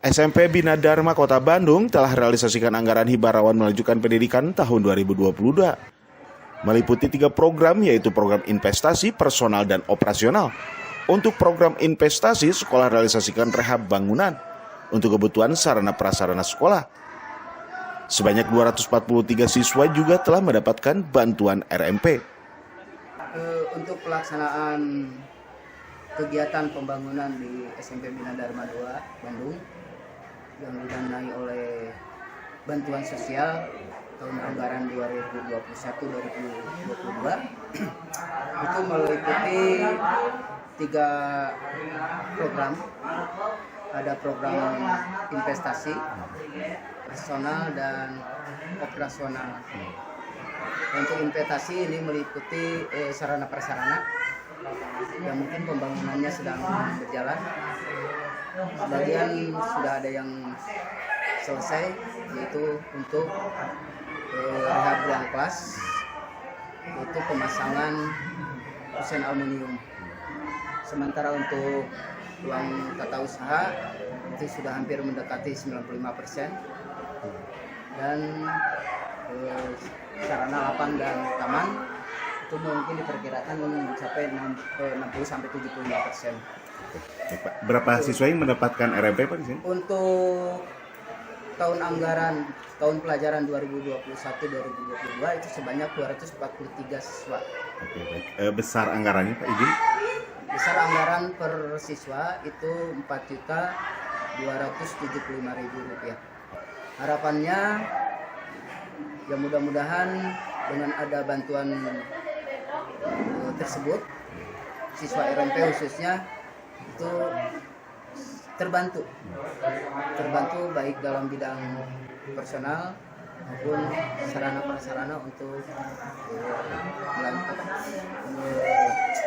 SMP Bina Dharma Kota Bandung telah realisasikan anggaran hibarawan melanjutkan pendidikan tahun 2022. Meliputi 3 program, yaitu program investasi, personal, dan operasional. Untuk program investasi, sekolah realisasikan rehab bangunan untuk kebutuhan sarana prasarana sekolah. Sebanyak 243 siswa juga telah mendapatkan bantuan RMP. Untuk pelaksanaan kegiatan pembangunan di SMP Bina Dharma 2 Bandung yang didanai oleh bantuan sosial tahun anggaran 2021-2022 itu meliputi 3 program. Ada program investasi, personal, dan operasional. Untuk investasi ini meliputi sarana prasarana yang mungkin pembangunannya sedang berjalan. Sebagian sudah ada yang selesai, yaitu untuk rehab ruang kelas, yaitu pemasangan kusen aluminium. Sementara untuk ruang tata usaha itu sudah hampir mendekati 95%, dan sarana lapang dan taman itu mungkin diperkirakan mencapai 60-75%. Berapa siswa yang mendapatkan RMP Pak di sini? Untuk tahun anggaran tahun pelajaran 2021-2022 itu sebanyak 243 siswa. Oke, baik. Besar anggarannya Pak izin? Besar anggaran per siswa itu Rp4.275.000. Harapannya ya mudah-mudahan dengan ada bantuan tersebut siswa RMP khususnya itu terbantu baik dalam bidang personal maupun sarana prasarana untuk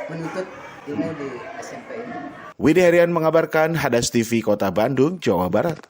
menuntut ilmu di SMP ini. Widhi Herian mengabarkan, Hadas TV Kota Bandung, Jawa Barat.